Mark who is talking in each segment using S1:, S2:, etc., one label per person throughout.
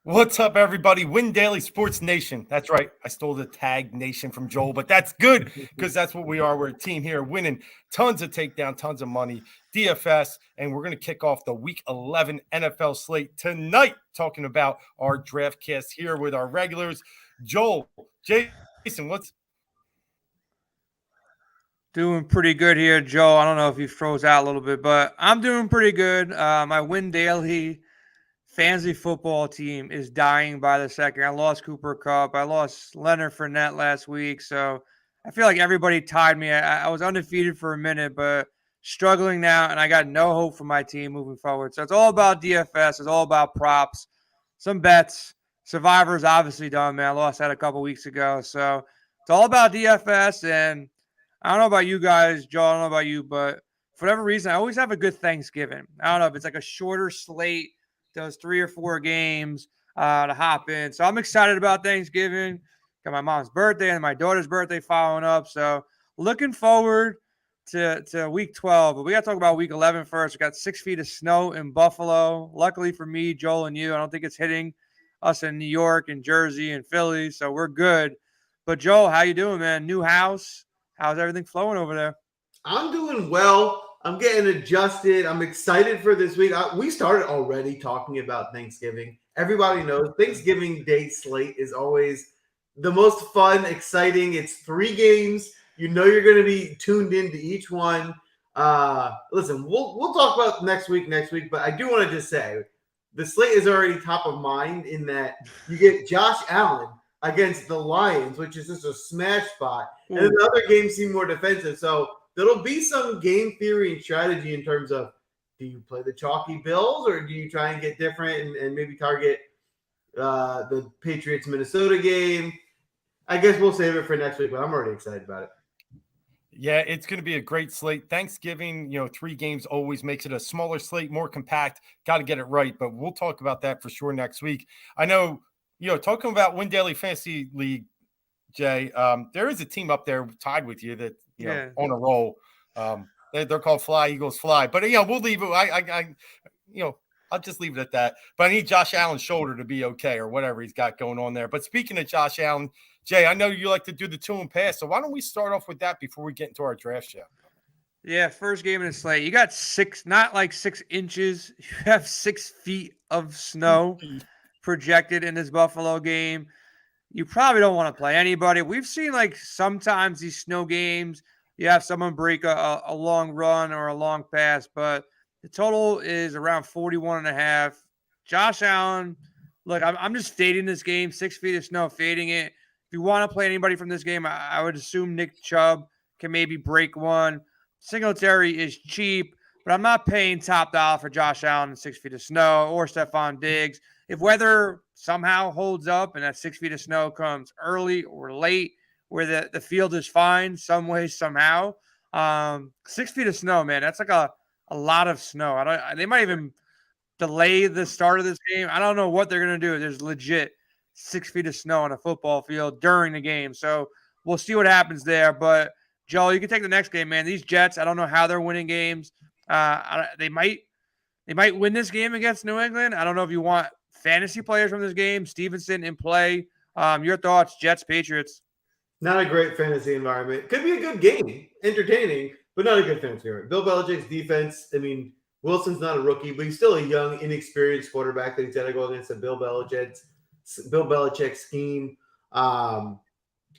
S1: What's up, everybody? Win Daily Sports Nation. That's right. I stole the tag nation from Joel, but that's good because that's what we are. We're a team here winning tons of takedown, tons of money, DFS, and we're going to kick off the Week 11 NFL slate tonight talking about our DraftCast here with our regulars. Joel, Jason, what's
S2: doing pretty good here, Joe. I don't know if he froze out a little bit, but I'm doing pretty good. My Win Daily fantasy football team is dying by the second. I lost Cooper Kupp. I lost Leonard Fournette last week. So I feel like everybody tied me. I was undefeated for a minute, but struggling now, and I got no hope for my team moving forward. So it's all about DFS. It's all about props, some bets. Survivor's obviously done, man. I lost that a couple weeks ago. So it's all about DFS. And I don't know about you guys, Joe. I don't know about you, but for whatever reason, I always have a good Thanksgiving. I don't know if it's like a shorter slate, those 3 or 4 games to hop in. So I'm excited about Thanksgiving. Got my mom's birthday and my daughter's birthday following up. So looking forward to week 12. But we got to talk about week 11 first. We got 6 feet of snow in Buffalo. Luckily for me, Joel, and you, I don't think it's hitting us in New York and Jersey and Philly. So we're good. But Joel, how you doing, man? New house. How's everything flowing over there?
S3: I'm doing well. I'm getting adjusted. I'm excited for this week. We started already talking about Thanksgiving. Everybody knows Thanksgiving Day slate is always the most fun, exciting. It's 3 games. You know you're going to be tuned into each one. Listen, we'll talk about next week, but I do want to just say the slate is already top of mind in that you get Josh Allen against the Lions, which is just a smash spot. And then the other games seem more defensive. So there'll be some game theory and strategy in terms of, do you play the chalky Bills or do you try and get different and maybe target the Patriots-Minnesota game? I guess we'll save it for next week, but I'm already excited about it.
S1: Yeah, it's going to be a great slate. Thanksgiving, 3 games always makes it a smaller slate, more compact. Got to get it right, but we'll talk about that for sure next week. I know, talking about Win Daily Fantasy League, Jay, there is a team up there tied with you that on a roll. They're called Fly Eagles Fly, but we'll leave it. I'll just leave it at that. But I need Josh Allen's shoulder to be okay or whatever he's got going on there. But speaking of Josh Allen, Jay, I know you like to do the 2 and pass, so why don't we start off with that before we get into our draft show?
S2: Yeah, first game in the slate. You got 6, not like 6 inches. You have 6 feet of snow projected in this Buffalo game. You probably don't want to play anybody. We've seen sometimes these snow games, you have someone break a long run or a long pass, but the total is around 41.5. Josh Allen, look, I'm just fading this game, 6 feet of snow, fading it. If you want to play anybody from this game, I would assume Nick Chubb can maybe break one. Singletary is cheap, but I'm not paying top dollar for Josh Allen in 6 feet of snow or Stephon Diggs. If weather somehow holds up and that 6 feet of snow comes early or late where the field is fine some way, somehow, 6 feet of snow, man, that's like a lot of snow. They might even delay the start of this game. I don't know what they're going to do. There's legit 6 feet of snow on a football field during the game. So we'll see what happens there. But, Joe, you can take the next game, man. These Jets, I don't know how they're winning games. They might win this game against New England. I don't know if you want fantasy players from this game. Stevenson in play. Your thoughts, Jets, Patriots?
S3: Not a great fantasy environment. Could be a good game, entertaining, but not a good fantasy environment. Bill Belichick's defense, Wilson's not a rookie, but he's still a young, inexperienced quarterback that he's got to go against a Bill Belichick scheme. I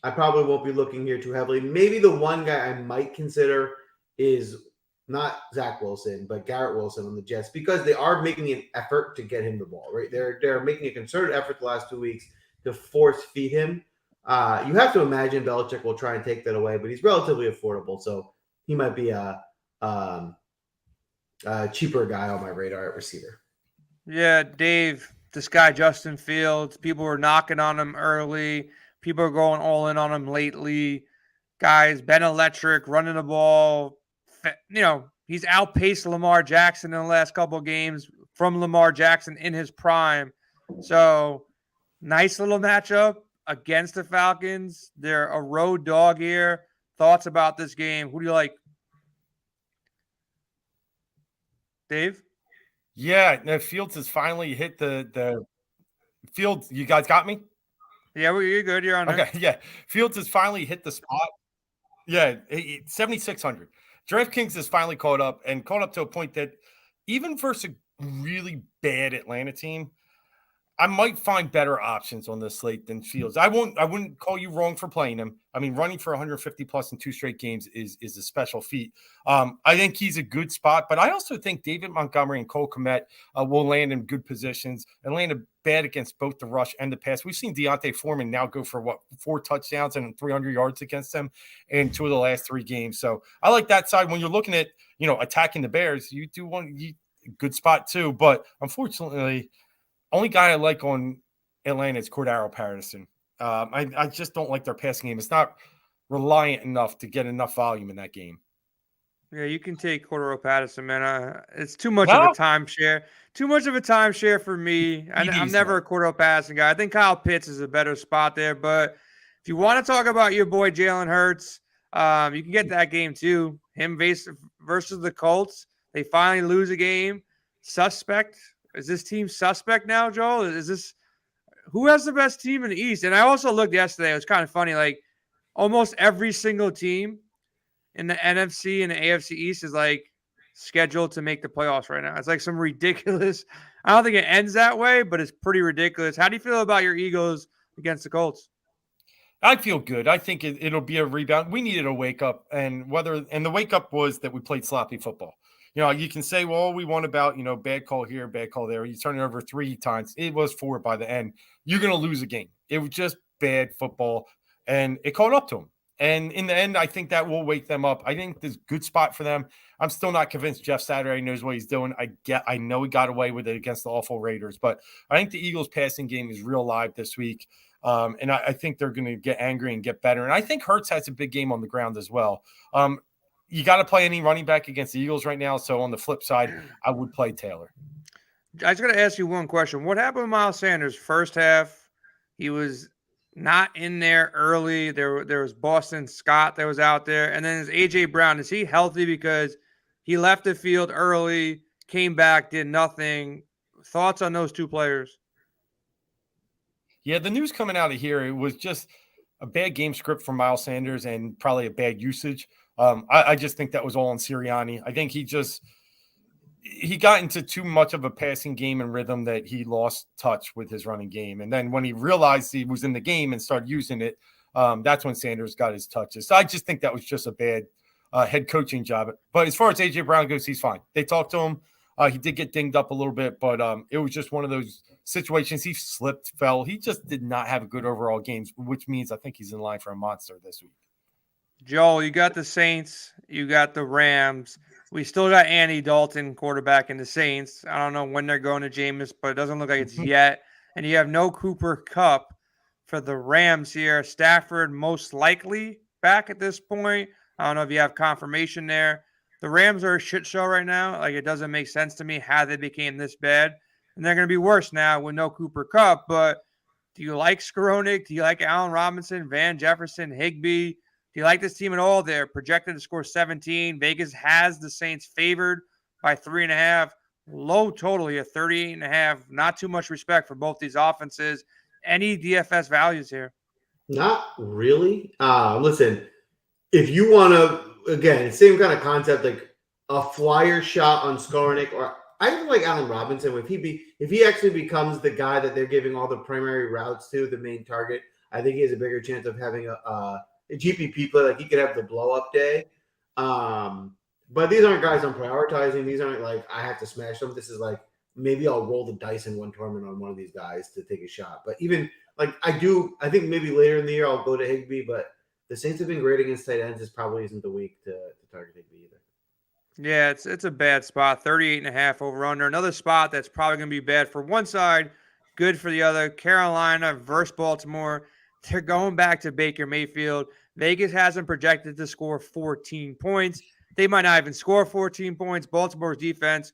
S3: probably won't be looking here too heavily. Maybe the one guy I might consider is not Zach Wilson, but Garrett Wilson on the Jets, because they are making an effort to get him the ball, right? They're making a concerted effort the last 2 weeks to force feed him. You have to imagine Belichick will try and take that away, but he's relatively affordable, so he might be a cheaper guy on my radar at receiver.
S2: Yeah, Dave, this guy Justin Fields, people were knocking on him early. People are going all in on him lately. Guys, been electric, running the ball. He's outpaced Lamar Jackson in the last couple of games from Lamar Jackson in his prime. So, nice little matchup against the Falcons. They're a road dog here. Thoughts about this game? Who do you like? Dave?
S1: Yeah, no, Fields has finally hit the Fields. You guys got me?
S2: Yeah, you're good. You're on there.
S1: Okay, yeah. Fields has finally hit the spot. Yeah, 7,600. DraftKings has finally caught up to a point that even versus a really bad Atlanta team, I might find better options on this slate than Fields. I wouldn't call you wrong for playing him. I mean, running for 150 plus in 2 straight games is a special feat. I think he's a good spot, but I also think David Montgomery and Cole Kmet will land in good positions. Atlanta bad against both the rush and the pass. We've seen Deontay Foreman now go for 4 touchdowns and 300 yards against them in 2 of the last 3 games. So I like that side. When you're looking at attacking the Bears, you do want good spot too. But unfortunately, only guy I like on Atlanta is Cordero Patterson. I just don't like their passing game. It's not reliant enough to get enough volume in that game.
S2: Yeah, you can take Cordero Patterson, man. It's too much of a timeshare. Too much of a timeshare for me. I'm never a Cordero Patterson guy. I think Kyle Pitts is a better spot there. But if you want to talk about your boy Jalen Hurts, you can get that game too. Him versus the Colts. They finally lose a game. Suspect. Is this team suspect now, Joel? Is this who has the best team in the East? And I also looked yesterday. It was kind of funny. Like almost every single team in the NFC and the AFC East is like scheduled to make the playoffs right now. It's like some ridiculous. I don't think it ends that way, but it's pretty ridiculous. How do you feel about your Eagles against the Colts?
S1: I feel good. I think it'll be a rebound. We needed a wake up, and the wake up was that we played sloppy football. You can say, well, we won about, bad call here, bad call there. You turn it over 3 times. It was 4 by the end. You're going to lose a game. It was just bad football, and it caught up to them. And in the end, I think that will wake them up. I think there's a good spot for them. I'm still not convinced Jeff Saturday knows what he's doing. I know he got away with it against the awful Raiders, but I think the Eagles passing game is real live this week. And I think they're going to get angry and get better. And I think Hurts has a big game on the ground as well. You got to play any running back against the Eagles right now. So on the flip side, I would play Taylor.
S2: I was going to ask you one question. What happened with Miles Sanders? First half, he was not in there early. There was Boston Scott that was out there. And then is A.J. Brown. Is he healthy because he left the field early, came back, did nothing? Thoughts on those 2 players?
S1: Yeah, the news coming out of here, it was just a bad game script for Miles Sanders and probably a bad usage. I just think that was all on Sirianni. I think he got into too much of a passing game and rhythm that he lost touch with his running game. And then when he realized he was in the game and started using it, that's when Sanders got his touches. So I just think that was just a bad head coaching job. But as far as A.J. Brown goes, he's fine. They talked to him. He did get dinged up a little bit, but it was just one of those situations. He slipped, fell. He just did not have a good overall game, which means I think he's in line for a monster this week.
S2: Joel, you got the Saints. You got the Rams. We still got Andy Dalton, quarterback in the Saints. I don't know when they're going to Jameis, but it doesn't look like it's yet. And you have no Cooper Kupp for the Rams here. Stafford most likely back at this point. I don't know if you have confirmation there. The Rams are a shit show right now. Like, it doesn't make sense to me how they became this bad. And they're going to be worse now with no Cooper Kupp. But do you like Skowronek? Do you like Allen Robinson, Van Jefferson, Higbee? Do you like this team at all? They're projected to score 17. Vegas has the Saints favored by 3.5. Low total here, 38.5. Not too much respect for both these offenses. Any DFS values here?
S3: Not really. Listen, if you want to, again, same kind of concept, like a flyer shot on Skowronek, or I even like Allen Robinson. If he actually becomes the guy that they're giving all the primary routes to, the main target, I think he has a bigger chance of having a GPP play. Like, he could have the blow up day. But these aren't guys I'm prioritizing. These aren't like I have to smash them. This is like maybe I'll roll the dice in one tournament on one of these guys to take a shot. But even like I think maybe later in the year I'll go to Higbee. But the Saints have been great against tight ends. This probably isn't the week to target Higbee either.
S2: Yeah, it's a bad spot. 38.5 over under. Another spot that's probably going to be bad for one side, good for the other. Carolina versus Baltimore. They're going back to Baker Mayfield. Vegas has them projected to score 14 points. They might not even score 14 points. Baltimore's defense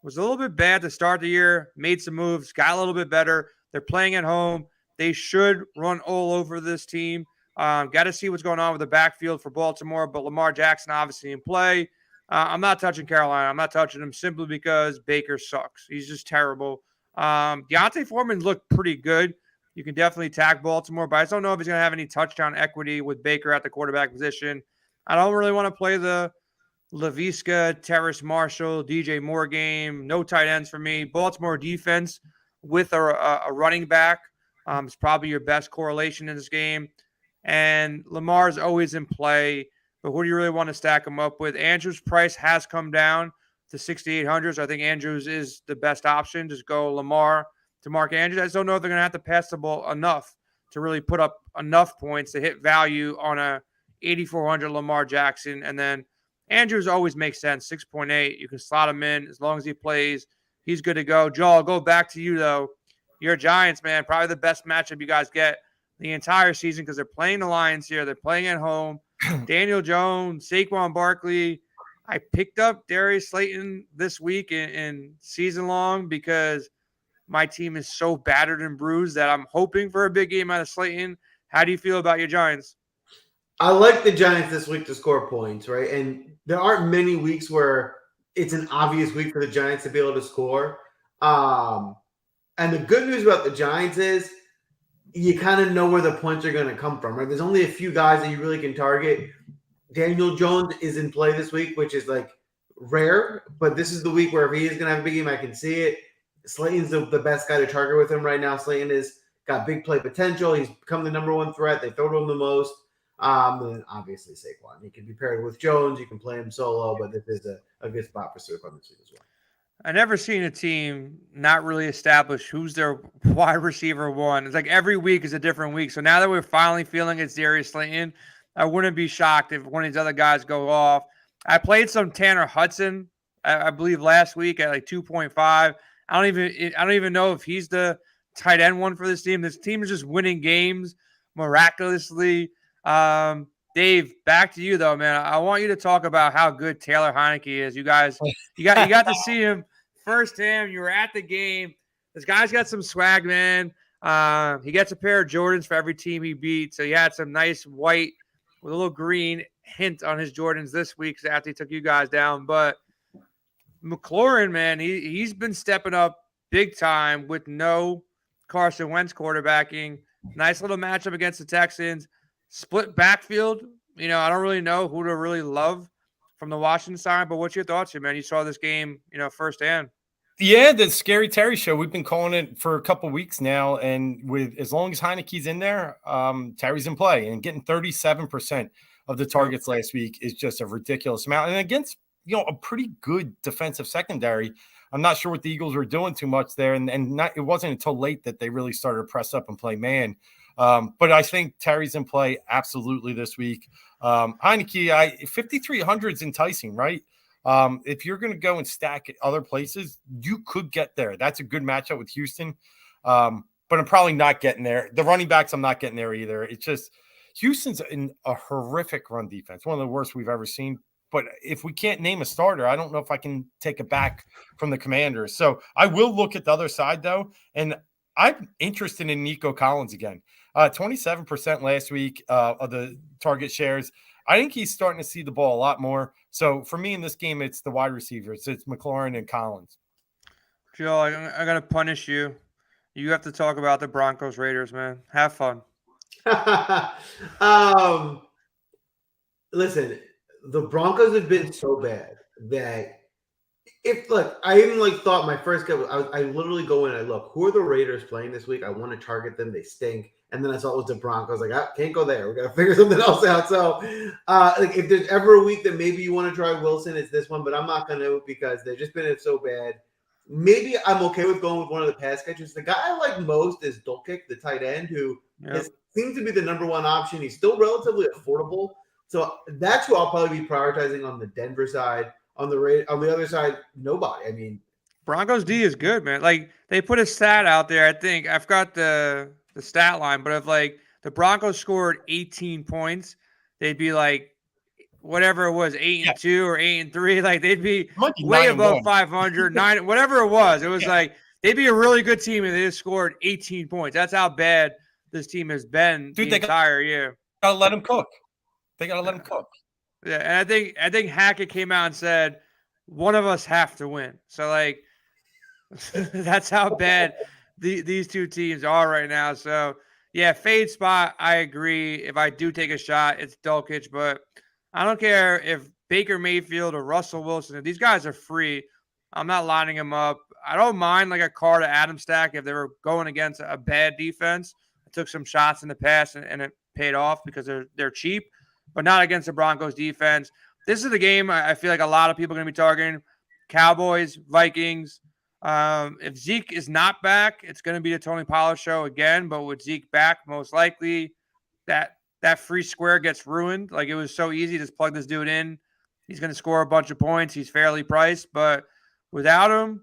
S2: was a little bit bad to start the year, made some moves, got a little bit better. They're playing at home. They should run all over this team. Got to see what's going on with the backfield for Baltimore, but Lamar Jackson obviously in play. I'm not touching Carolina. I'm not touching him simply because Baker sucks. He's just terrible. Deontay Foreman looked pretty good. You can definitely tag Baltimore, but I just don't know if he's going to have any touchdown equity with Baker at the quarterback position. I don't really want to play the Laviska, Terrace Marshall, DJ Moore game. No tight ends for me. Baltimore defense with a running back is probably your best correlation in this game. And Lamar's always in play. But who do you really want to stack him up with? Andrews' price has come down to 6,800. So I think Andrews is the best option. Just go Lamar to Mark Andrews. I just don't know if they're going to have to pass the ball enough to really put up enough points to hit value on a 8,400 Lamar Jackson. And then Andrews always makes sense. 6.8. You can slot him in as long as he plays. He's good to go. Joe, I'll go back to you, though. Your Giants, man, probably the best matchup you guys get the entire season because they're playing the Lions here. They're playing at home. Daniel Jones, Saquon Barkley. I picked up Darius Slayton this week in season long because my team is so battered and bruised that I'm hoping for a big game out of Slayton. How do you feel about your Giants?
S3: I like the Giants this week to score points, right? And there aren't many weeks where it's an obvious week for the Giants to be able to score. And the good news about the Giants is you kind of know where the points are going to come from, right? There's only a few guys that you really can target. Daniel Jones is in play this week, which is like rare, but this is the week where if he is going to have a big game, I can see it. Slayton's the best guy to target with him right now. Slayton has got big play potential. He's become the number one threat. They throw to him the most. And then obviously Saquon. He can be paired with Jones. You can play him solo, but this is a good spot for Saquon this week as well.
S2: I never seen a team not really establish who's their wide receiver one. It's like every week is a different week. So now that we're finally feeling it's Darius Slayton, I wouldn't be shocked if one of these other guys go off. I played some Tanner Hudson, I believe last week at like 2.5. I don't even know if he's the tight end one for this team. This team is just winning games miraculously. Dave, back to you though, man. I want you to talk about how good Taylor Heineke is. You got to see him firsthand. You were at the game. This guy's got some swag, man. He gets a pair of Jordans for every team he beat. So he had some nice white with a little green hint on his Jordans this week after he took you guys down. But McLaurin, man, he's been stepping up big time with no Carson Wentz quarterbacking. Nice little matchup against the Texans. Split backfield. I don't really know who to really love from the Washington side, but what's your thoughts here, man? You saw this game, firsthand.
S1: Yeah, the Scary Terry show. We've been calling it for a couple weeks now, and with as long as Heineke's in there, Terry's in play, and getting 37% of the targets last week is just a ridiculous amount. And against a pretty good defensive secondary, I'm not sure what the Eagles were doing too much there, and it wasn't until late that they really started to press up and play man. But I think Terry's in play absolutely this week. Heineke, 5,300 is enticing, right? If you're going to go and stack at other places, you could get there. That's a good matchup with Houston. But I'm probably not getting there. The running backs, I'm not getting there either. It's just Houston's in a horrific run defense, one of the worst we've ever seen. But if we can't name a starter, I don't know if I can take it back from the Commanders. So I will look at the other side, though, and I'm interested in Nico Collins again. 27% last week of the target shares. I think he's starting to see the ball a lot more. So for me in this game, it's the wide receivers. It's McLaurin and Collins.
S2: Joe, I'm going to punish you. You have to talk about the Broncos Raiders, man. Have fun.
S3: Listen, the Broncos have been so bad that I even thought my first get was I literally go in and I look, who are the Raiders playing this week? I want to target them. They stink. And then I saw it was the Broncos. Like, I can't go there. We got to figure something else out. So, if there's ever a week that maybe you want to try Wilson, it's this one. But I'm not going to because they've just been so bad. Maybe I'm okay with going with one of the pass catchers. The guy I like most is Dulcich, the tight end, who seems to be the number one option. He's still relatively affordable. So that's who I'll probably be prioritizing on the Denver side. On the other side, nobody. I mean,
S2: Broncos D is good, man. Like they put a stat out there. I think I forgot the stat line, but if like the Broncos scored 18 points, they'd be like whatever it was, 8-2 or 8-3. Like they'd be
S1: Might be
S2: way
S1: 9-1.
S2: above 500, 9, whatever it was. It was
S1: Yeah.
S2: like they'd be a really good team if they just scored 18 points. That's how bad this team has been the entire year.
S1: Gotta let them cook. They gotta let them cook.
S2: Yeah, and I think Hackett came out and said one of us have to win. So like that's how bad these two teams are right now. So yeah, fade spot. I agree. If I do take a shot, it's Dulcich, but I don't care if Baker Mayfield or Russell Wilson. If these guys are free, I'm not lining them up. I don't mind like a Carr to Adam stack if they were going against a bad defense. I took some shots in the past and it paid off because they're cheap, but not against the Broncos defense. This is the game I feel like a lot of people are going to be targeting. Cowboys, Vikings. If Zeke is not back, it's going to be the Tony Pollard show again. But with Zeke back, most likely that free square gets ruined. Like it was so easy, just plug this dude in. He's going to score a bunch of points. He's fairly priced, but without him,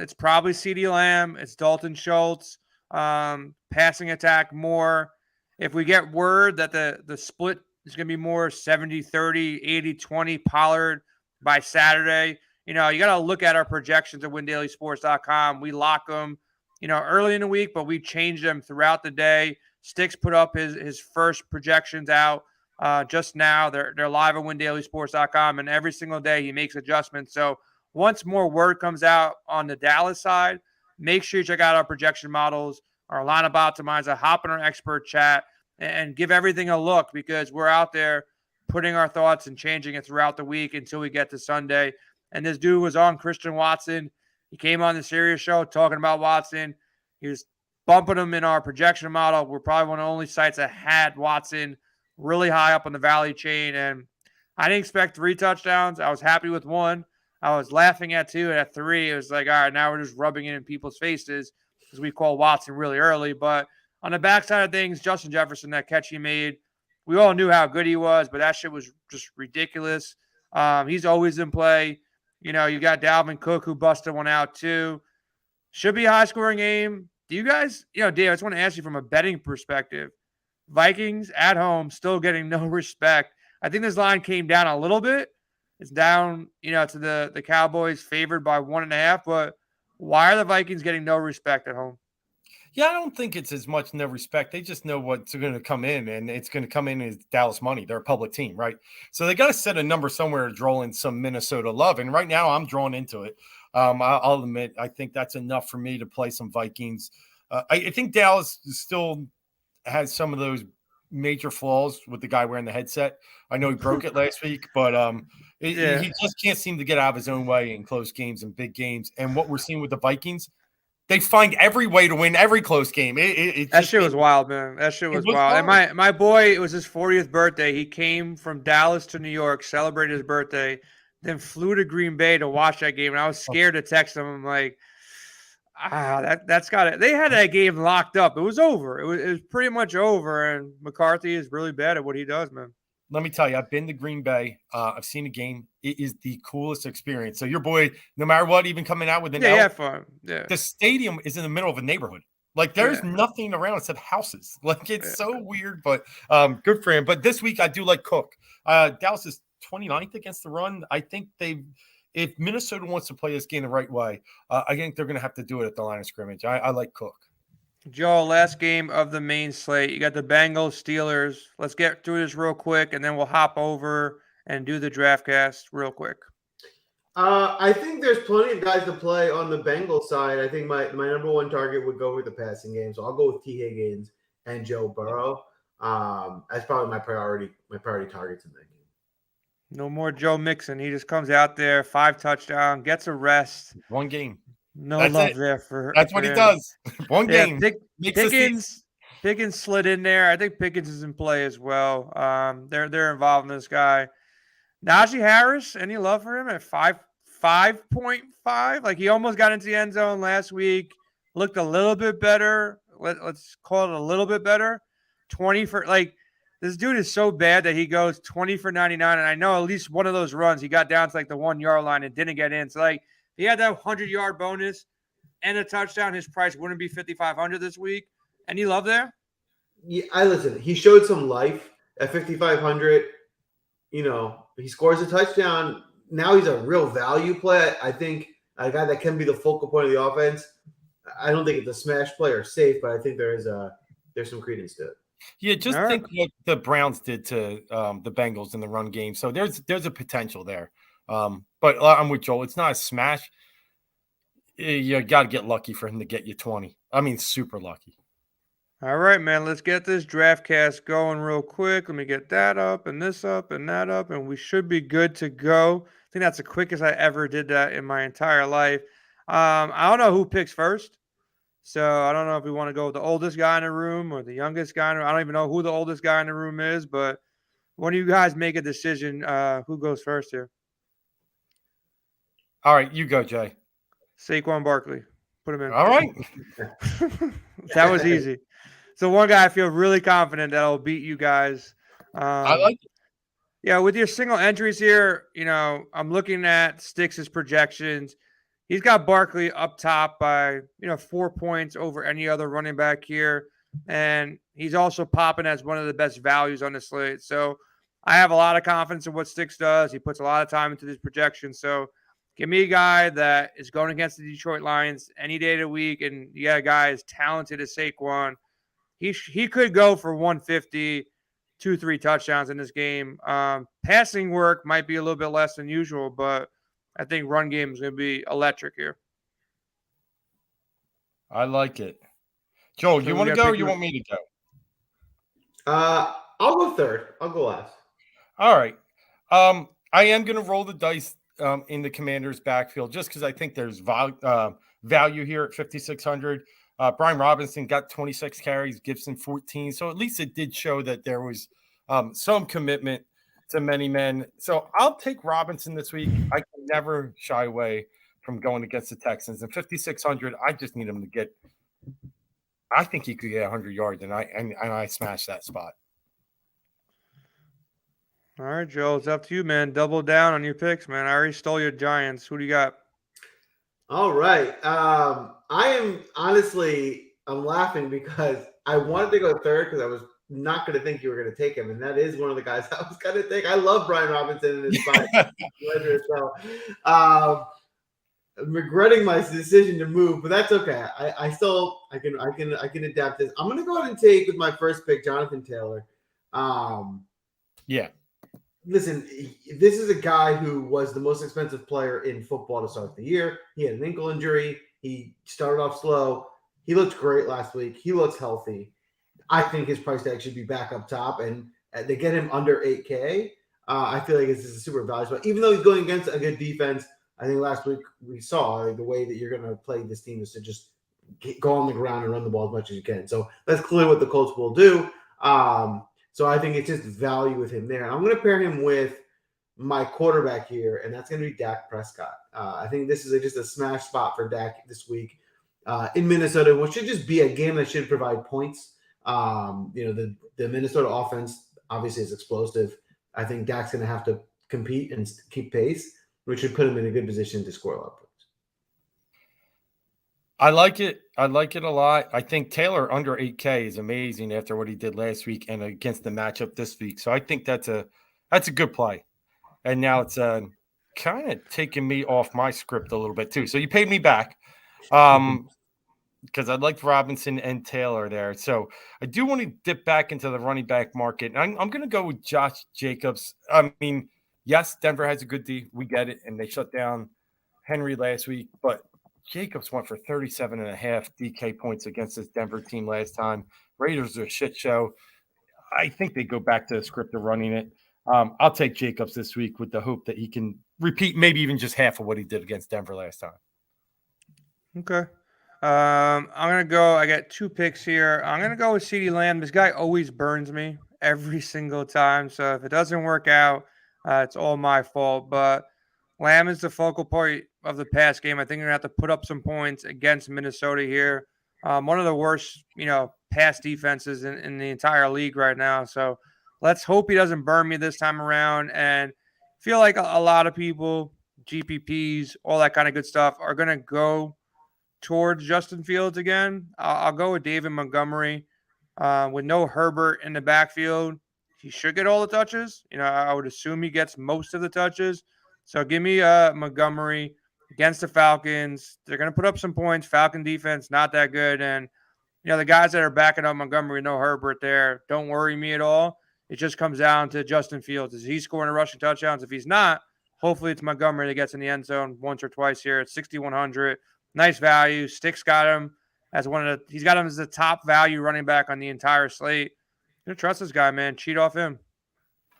S2: it's probably CeeDee Lamb. It's Dalton Schultz. Passing attack more. If we get word that the split is going to be more 70-30, 80-20 Pollard by Saturday, you know, you got to look at our projections at windailysports.com. We lock them, you know, early in the week, but we change them throughout the day. Sticks put up his first projections out just now. They're live at windailysports.com, and every single day he makes adjustments. So once more word comes out on the Dallas side, make sure you check out our projection models, our lineup optimizer, hop in our expert chat, and give everything a look because we're out there putting our thoughts and changing it throughout the week until we get to Sunday. And this dude was on Christian Watson. He came on the Sirius show talking about Watson. He was bumping him in our projection model. We're probably one of the only sites that had Watson really high up on the value chain. And I didn't expect 3 touchdowns. I was happy with 1. I was laughing at 2, and at 3, it was like, all right, now we're just rubbing it in people's faces because we call Watson really early. But on the backside of things, Justin Jefferson, that catch he made, we all knew how good he was, but that shit was just ridiculous. He's always in play. You know, you got Dalvin Cook who busted one out too. Should be a high-scoring game. Do you guys, you know, Dave, I just want to ask you from a betting perspective, Vikings at home still getting no respect. I think this line came down a little bit. It's down, you know, to the Cowboys favored by 1.5, but why are the Vikings getting no respect at home?
S1: Yeah, I don't think it's as much no respect. They just know what's going to come in, and it's going to come in as Dallas money. They're a public team, right? So they got to set a number somewhere to draw in some Minnesota love. And right now I'm drawn into it. I'll admit, I think that's enough for me to play some Vikings. I think Dallas still has some of those major flaws with the guy wearing the headset. I know he broke it last week, but he just can't seem to get out of his own way in close games and big games. And what we're seeing with the Vikings, they find every way to win every close game.
S2: That shit was wild, man. That shit was wild. And my boy, it was his 40th birthday. He came from Dallas to New York, celebrated his birthday, then flew to Green Bay to watch that game. And I was scared to text him. I'm like, that's got it. They had that game locked up. It was over. It was pretty much over. And McCarthy is really bad at what he does, man.
S1: Let me tell you, I've been to Green Bay. I've seen a game. It is the coolest experience. So your boy, no matter what, even coming out with an L,
S2: fun. Yeah.
S1: The stadium is in the middle of a neighborhood. Like there's nothing around except houses. Like it's so weird, but good for him. But this week I do like Cook. Dallas is 29th against the run. I think if Minnesota wants to play this game the right way, I think they're going to have to do it at the line of scrimmage. I like Cook.
S2: Joe, last game of the main slate. You got the Bengals, Steelers. Let's get through this real quick, and then we'll hop over and do the DraftCast real quick.
S3: I think there's plenty of guys to play on the Bengals side. I think my number one target would go with the passing game, so I'll go with T. Higgins and Joe Burrow. That's probably my priority targets in that game.
S2: No more Joe Mixon. He just comes out there, 5 touchdowns, gets a rest.
S1: One game.
S2: No
S1: That's
S2: love
S1: it.
S2: there for
S1: That's what he does. One game.
S2: Pickens slid in there. I think Pickens is in play as well. They're involved in this guy. Najee Harris, any love for him at 5.5? Like he almost got into the end zone last week. Looked a little bit better. Let's call it a little bit better. 20 for like This dude is so bad that he goes 20 for 99. And I know at least one of those runs, he got down to like the 1 yard line and didn't get in. So like, if he had that 100-yard bonus and a touchdown, his price wouldn't be 5,500 this week. Any love there?
S3: Yeah, I listen. He showed some life at 5,500. You know, he scores a touchdown. Now he's a real value play. I think a guy that can be the focal point of the offense. I don't think it's a smash play or safe, but I think there's some credence to it.
S1: Yeah, just think what the Browns did to the Bengals in the run game. So there's a potential there. But I'm with Joel. It's not a smash. You got to get lucky for him to get you 20. I mean, super lucky.
S2: All right, man. Let's get this DraftCast going real quick. Let me get that up and this up and that up, and we should be good to go. I think that's the quickest I ever did that in my entire life. I don't know who picks first. So I don't know if we want to go with the oldest guy in the room or the youngest guy in the room. I don't even know who the oldest guy in the room is, but when you guys make a decision, who goes first here?
S1: All right, you go, Jay.
S2: Saquon Barkley. Put him in.
S1: All right.
S2: That was easy. So one guy I feel really confident that will beat you guys.
S1: I like it.
S2: Yeah, with your single entries here, I'm looking at Styx's projections. He's got Barkley up top by, 4 points over any other running back here. And he's also popping as one of the best values on the slate. So I have a lot of confidence in what Styx does. He puts a lot of time into these projections. So give me a guy that is going against the Detroit Lions any day of the week. And you got a guy as talented as Saquon. He could go for 150, 2-3 touchdowns in this game. Passing work might be a little bit less than usual, but I think run game is going to be electric here.
S1: I like it. Joel, you want to go or you want me to go?
S3: I'll go third. I'll go last.
S1: All right. I am going to roll the dice in the Commanders' backfield just because I think there's value here at 5,600. Brian Robinson got 26 carries, Gibson 14. So at least it did show that there was some commitment to many men. So I'll take Robinson this week. I can never shy away from going against the Texans. And 5,600, I just need him to get – I think he could get 100 yards, and I smash that spot.
S2: All right, Joel, it's up to you, man. Double down on your picks, man. I already stole your Giants. Who do you got?
S3: All right. I'm laughing because I wanted to go third because I was not going to think you were going to take him. And that is one of the guys I was going to take. I love Brian Robinson in his spot. I'm regretting my decision to move, but that's okay. I can adapt this. I'm going to go ahead and take with my first pick, Jonathan Taylor.
S1: Yeah.
S3: Listen, this is a guy who was the most expensive player in football to start the year. He had an ankle injury. He started off slow. He looked great last week. He looks healthy. I think his price tag should be back up top, and they get him under 8K. I feel like this is a super value spot. Even though he's going against a good defense, I think last week we saw the way that you're going to play this team is to just go on the ground and run the ball as much as you can. So that's clearly what the Colts will do. So I think it's just value with him there. And I'm going to pair him with my quarterback here, and that's going to be Dak Prescott. I think this is just a smash spot for Dak this week in Minnesota, which should just be a game that should provide points. The Minnesota offense obviously is explosive. I think Dak's going to have to compete and keep pace, which should put him in a good position to score a lot of points.
S1: I like it. I like it a lot. I think Taylor under 8K is amazing after what he did last week and against the matchup this week. So I think that's a good play. And now it's kind of taking me off my script a little bit too. So you paid me back because I liked Robinson and Taylor there. So I do want to dip back into the running back market. And I'm going to go with Josh Jacobs. I mean, yes, Denver has a good D. We get it. And they shut down Henry last week. But Jacobs went for 37.5 DK points against this Denver team last time. Raiders are a shit show. I think they go back to the script of running it. I'll take Jacobs this week with the hope that he can repeat maybe even just half of what he did against Denver last time.
S2: Okay. I'm going to go. I got 2 picks here. I'm going to go with CeeDee Lamb. This guy always burns me every single time. So if it doesn't work out, it's all my fault. But Lamb is the focal point of the pass game. I think you're going to have to put up some points against Minnesota here. One of the worst, pass defenses in the entire league right now. So Let's hope he doesn't burn me this time around. And feel like a lot of people, GPPs, all that kind of good stuff, are going to go towards Justin Fields again. I'll go with David Montgomery. With no Herbert in the backfield, he should get all the touches. I would assume he gets most of the touches. So give me Montgomery against the Falcons. They're going to put up some points. Falcon defense, not that good. And, the guys that are backing up Montgomery, no Herbert there, don't worry me at all. It just comes down to Justin Fields. Is he scoring a rushing touchdowns? If he's not, hopefully it's Montgomery that gets in the end zone once or twice here at 6,100. Nice value. Sticks got him as he's got him as the top value running back on the entire slate. You trust this guy, man. Cheat off him.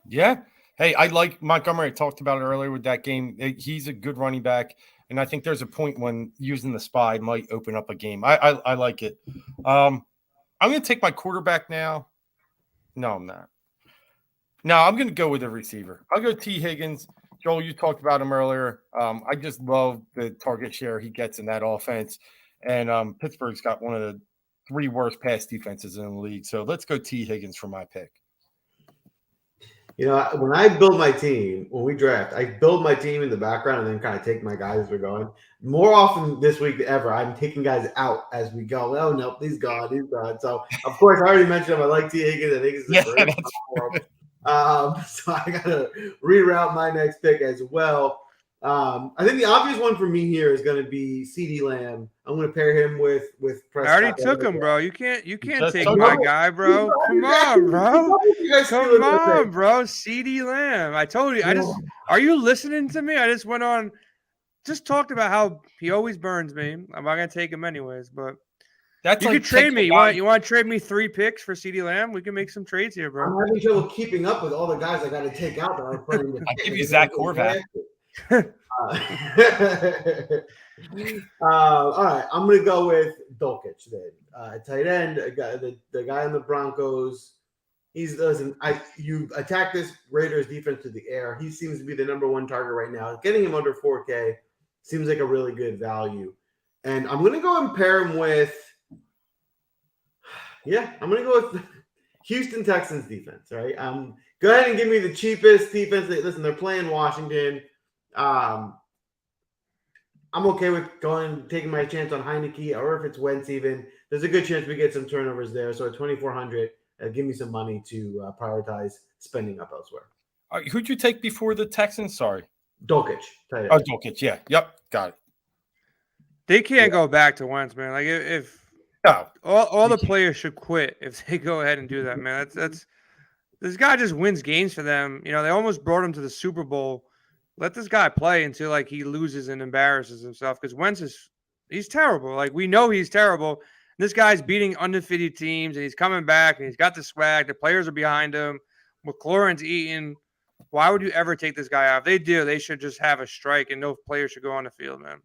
S1: Yeah. Hey, I like Montgomery. I talked about it earlier with that game. He's a good running back. And I think there's a point when using the spy might open up a game. I like it. I'm going to take my quarterback now. No, I'm not. No, I'm going to go with a receiver. I'll go T. Higgins. Joel, you talked about him earlier. I just love the target share he gets in that offense. And Pittsburgh's got one of the 3 worst pass defenses in the league. So let's go T. Higgins for my pick.
S3: When I build my team, when we draft, I build my team in the background and then kind of take my guys as we're going. More often this week than ever, I'm taking guys out as we go. Oh, no, he's gone. So, of course, I already mentioned him. I like T. Higgins. I think it's a great for him. So I got to reroute my next pick as well. I think the obvious one for me here is going to be CeeDee Lamb. I'm going to pair him with Prescott.
S2: I already took him, bro. You can't take my guy, bro. Come on, bro. Come on, bro. CeeDee Lamb. I told you. Are you listening to me? I just went on, just talked about how he always burns me. I'm not going to take him anyways, but you can trade me. You want to trade me 3 picks for CeeDee Lamb? We can make some trades here, bro.
S3: I'm having trouble keeping up with all the guys I got to take out that I put in the
S1: I'll give you Zach Horvath.
S3: All right, I'm gonna go with Dulcich then. Tight end, the guy in the Broncos. You attack this Raiders defense to the air. He seems to be the number 1 target right now. Getting him under 4K seems like a really good value. And I'm gonna go and pair him with. Yeah, I'm gonna go with Houston Texans defense. Right. Go ahead and give me the cheapest defense. Listen, they're playing Washington. I'm okay with taking my chance on Heineke, or if it's Wentz even. There's a good chance we get some turnovers there. So at 2,400, give me some money to prioritize spending up elsewhere.
S1: Who'd you take before the Texans? Sorry.
S3: Dulcich.
S1: Oh, Dulcich. Yeah. Yep. Got it.
S2: They can't go back to Wentz, man. Like if all the players should quit if they go ahead and do that, man. That's this guy just wins games for them. They almost brought him to the Super Bowl. Let this guy play until he loses and embarrasses himself, because Wentz he's terrible. We know he's terrible. This guy's beating undefeated teams, and he's coming back, and he's got the swag. The players are behind him. McLaurin's eating. Why would you ever take this guy out? If they do, they should just have a strike, and no player should go on the field, man.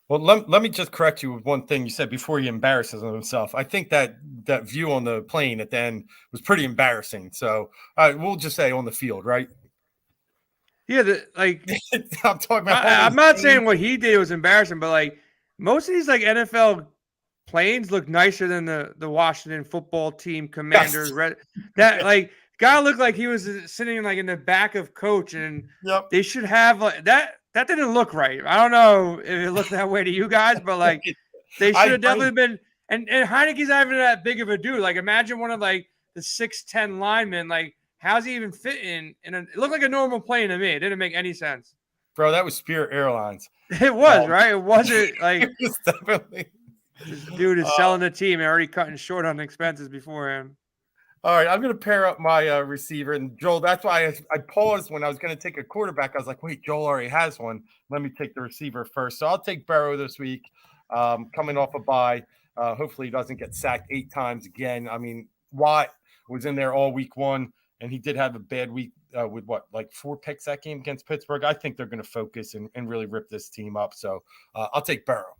S1: Well, let me just correct you with one thing you said before he embarrasses himself. I think that view on the plane at the end was pretty embarrassing. So we'll just say on the field, right?
S2: Yeah,
S1: I'm talking about.
S2: I'm not saying what he did was embarrassing, but most of these NFL planes look nicer than the Washington football team Commanders. Yes. Guy looked like he was sitting in the back of coach, and they should have that. That didn't look right. I don't know if it looked that way to you guys, but they should have definitely been. And Heineke's not even that big of a dude. Imagine one of the 6'10" linemen. How's he even fit in? It looked like a normal plane to me. It didn't make any sense.
S1: Bro, that was Spirit Airlines.
S2: It was, right? It wasn't
S1: it was definitely.
S2: This dude is selling the team and already cutting short on expenses beforehand.
S1: All right, I'm going to pair up my receiver. And Joel, that's why I paused when I was going to take a quarterback. I was like, wait, Joel already has one. Let me take the receiver first. So I'll take Burrow this week, coming off a bye. Hopefully he doesn't get sacked 8 times again. I mean, Watt was in there all week 1. And he did have a bad week with 4 picks that game against Pittsburgh. I think they're going to focus and really rip this team up. So I'll take Burrow.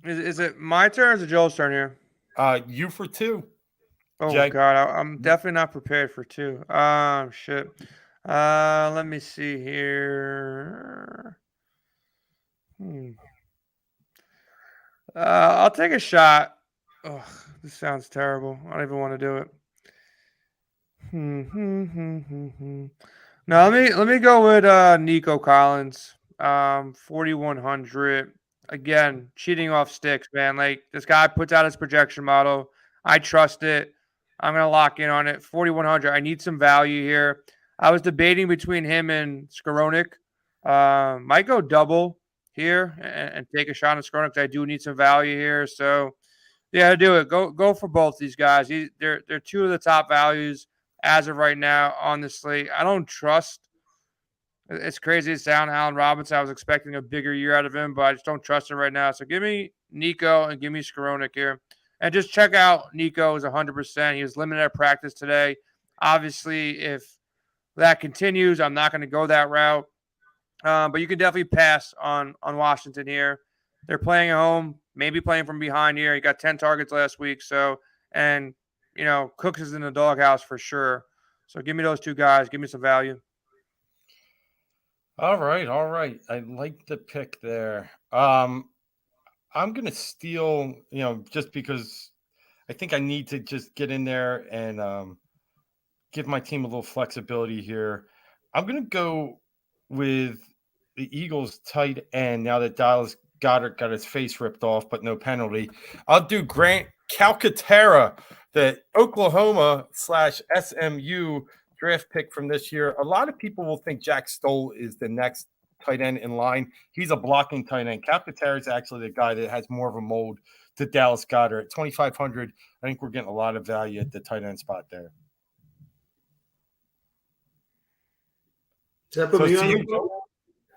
S2: Is it my turn or is it Joel's turn here?
S1: You for 2.
S2: Oh, Jake. God. I'm definitely not prepared for 2. Shit. Let me see here. I'll take a shot. Oh, this sounds terrible. I don't even want to do it. Now let me go with Nico Collins. 4,100. Again, cheating off sticks, man. Like this guy puts out his projection model. I trust it. I'm gonna lock in on it. 4,100. I need some value here. I was debating between him and Skoronik. Might go double here and take a shot on Skoronik. I do need some value here. So yeah, do it. Go for both these guys. They're two of the top values as of right now on the slate. I don't trust. It's crazy to sound Allen Robinson. I was expecting a bigger year out of him, but I just don't trust him right now. So give me Nico and give me Skoronik here. And just check out Nico is 100%. He was limited at practice today. Obviously, if that continues, I'm not going to go that route. But you can definitely pass on Washington here. They're playing at home, maybe playing from behind here. He got 10 targets last week. So, and, Cooks is in the doghouse for sure. So give me those two guys. Give me some value.
S1: All right. I like the pick there. I'm going to steal, just because I think I need to just get in there and give my team a little flexibility here. I'm going to go with the Eagles tight end now that Dallas Goedert got his face ripped off, but no penalty. I'll do Grant Calcaterra, the Oklahoma/SMU draft pick from this year. A lot of people will think Jack Stoll is the next tight end in line. He's a blocking tight end. Calcaterra is actually the guy that has more of a mold to Dallas Goedert. At 2,500, I think we're getting a lot of value at the tight end spot there.
S3: Yep.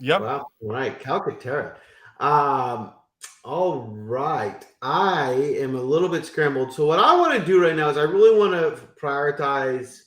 S1: Yep.
S3: Wow. All right. Calcaterra. All right. I am a little bit scrambled. So what I want to do right now is I really want to prioritize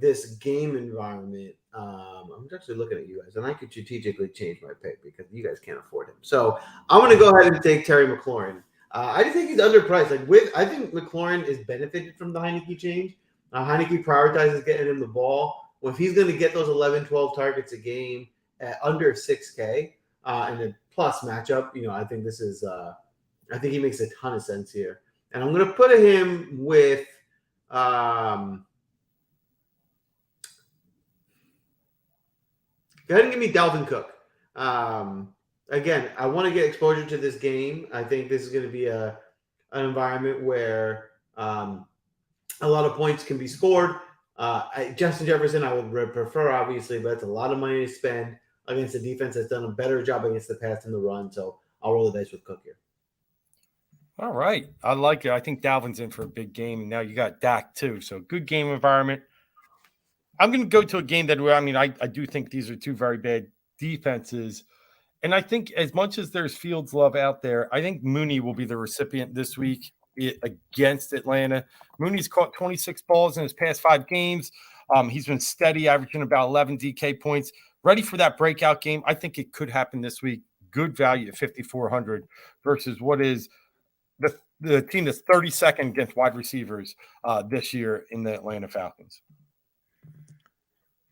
S3: this game environment. I'm actually looking at you guys, and I could strategically change my pick because you guys can't afford him. So I'm going to go ahead and take Terry McLaurin. I just think he's underpriced. I think McLaurin is benefited from the Heineke change. Heineke prioritizes getting him the ball. Well, if he's going to get those 11, 12 targets a game at under 6K in a plus matchup, I think this is I think he makes a ton of sense here. And I'm going to put him with go ahead and give me Dalvin Cook. Again, I want to get exposure to this game. I think this is going to be an environment where a lot of points can be scored. Justin Jefferson, I would prefer, obviously, but it's a lot of money to spend against a defense that's done a better job against the pass and the run. So I'll roll the dice with Cook here.
S1: All right. I like it. I think Dalvin's in for a big game. And now you got Dak, too. So good game environment. I'm going to go to a game that, I do think these are two very bad defenses. And I think as much as there's Fields love out there, I think Mooney will be the recipient this week against Atlanta. Mooney's caught 26 balls in his past 5 games. He's been steady, averaging about 11 DK points. Ready for that breakout game. I think it could happen this week. Good value at 5,400 versus what is the team that's 32nd against wide receivers this year in the Atlanta Falcons.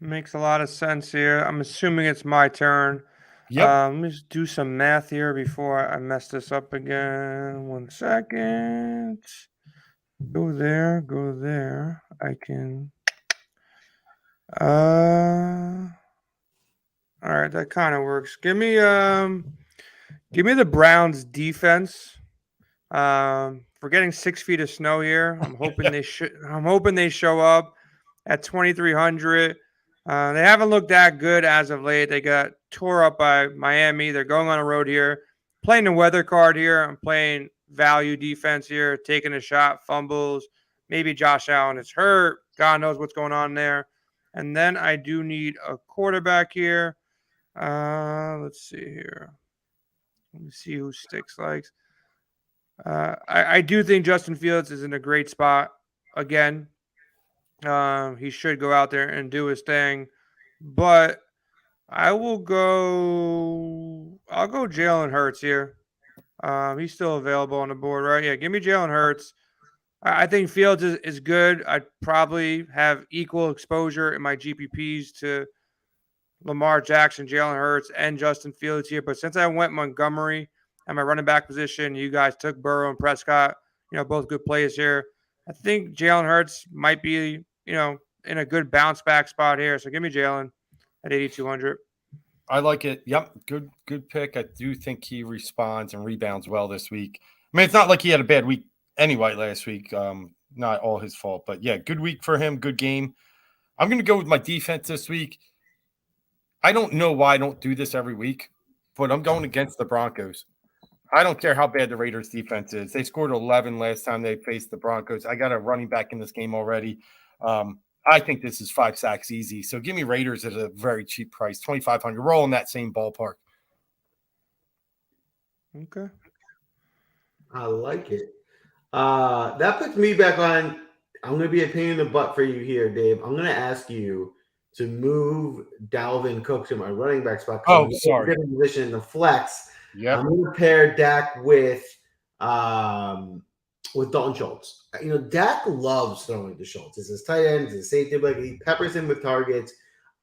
S2: Makes a lot of sense here. I'm assuming it's my turn.
S1: Yep.
S2: Let me just do some math here before I mess this up again. 1 second. Go there. I can. All right, that kind of works. Give me the Browns defense. We're getting 6 feet of snow here. I'm hoping they show up at 2,300. They haven't looked that good as of late. They got tore up by Miami. They're going on a road here. Playing the weather card here. I'm playing value defense here, taking a shot, fumbles. Maybe Josh Allen is hurt. God knows what's going on there. And then I do need a quarterback here. Let's see here. Let me see who Sticks likes. I do think Justin Fields is in a great spot again. He should go out there and do his thing, but I'll go Jalen Hurts here. He's still available on the board, right? Yeah, give me Jalen Hurts. I think Fields is good. I'd probably have equal exposure in my GPPs to Lamar Jackson, Jalen Hurts, and Justin Fields here. But since I went Montgomery at my running back position, you guys took Burrow and Prescott, both good plays here. I think Jalen Hurts might be, in a good bounce back spot here. So give me Jalen at 8,200.
S1: I like it. Yep. Good pick. I do think he responds and rebounds well this week. I mean, it's not like he had a bad week anyway last week. Not all his fault, but yeah, good week for him. Good game. I'm going to go with my defense this week. I don't know why I don't do this every week, but I'm going against the Broncos. I don't care how bad the Raiders defense is. They scored 11 last time they faced the Broncos. I got a running back in this game already. I think this is 5 sacks easy. So give me Raiders at a very cheap price, 2,500. We're all in that same ballpark.
S2: Okay.
S3: I like it. That puts me back on. I'm going to be a pain in the butt for you here, Dave. I'm going to ask you to move Dalvin Cook to my running back spot.
S1: Oh, sorry.
S3: Different position in the flex.
S1: Yeah.
S3: I'm going to pair Dak with Dalton Schultz. You know, Dak loves throwing to Schultz. It's his tight end, it's his safety, like he peppers him with targets.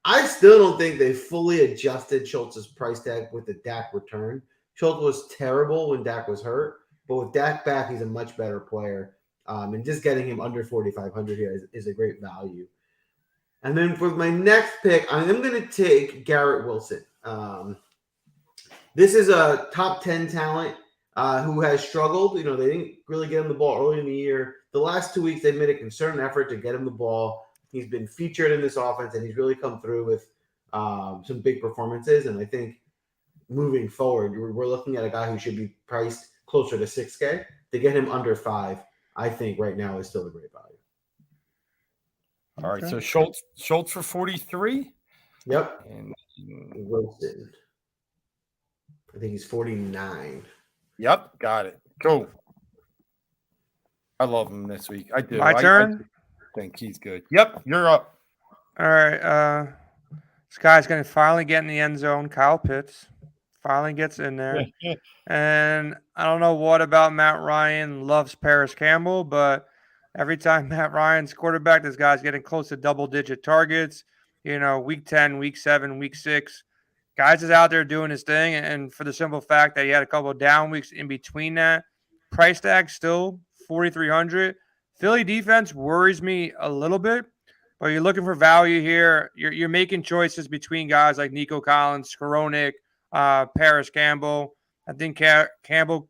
S3: I still don't think they fully adjusted Schultz's price tag with the Dak return. Schultz was terrible when Dak was hurt, but with Dak back, he's a much better player. And just getting him under 4,500 here is a great value. And then for my next pick, I am going to take Garrett Wilson. This is a top 10 talent who has struggled. You know, they didn't really get him the ball early in the year. The last 2 weeks, they've made a concerted effort to get him the ball. He's been featured in this offense, and he's really come through with some big performances. And I think moving forward, we're looking at a guy who should be priced closer to 6K. To get him under 5, I think right now is still a great value.
S1: All right, so Schultz for 43.
S3: Yep.
S1: And
S3: Wilson. I think he's 49.
S1: Yep, got it. Cool. I love him this week. I do.
S2: My turn?
S1: I think he's good. Yep, you're up.
S2: All right. This guy's going to finally get in the end zone. Kyle Pitts finally gets in there. And I don't know what about Matt Ryan loves Paris Campbell, but every time Matt Ryan's quarterback, this guy's getting close to double-digit targets. You know, week 10, week 7, week 6. Guys is out there doing his thing, and for the simple fact that he had a couple of down weeks in between that, price tag still 4,300. Philly defense worries me a little bit, but you're looking for value here. You're making choices between guys like Nico Collins, Skowronek, Paris Campbell. I think Campbell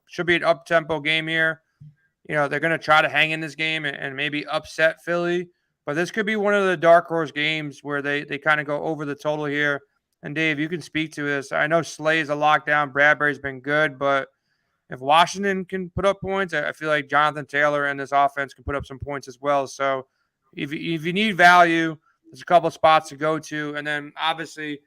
S2: should be an up-tempo game here. You know, they're going to try to hang in this game and maybe upset Philly, but this could be one of the dark horse games where they kind of go over the total here. And Dave, you can speak to this. I know Slay's a lockdown. Bradbury's been good, but if Washington can put up points, I feel like Jonathan Taylor and this offense can put up some points as well. So if you need value, there's a couple of spots to go to. And then obviously,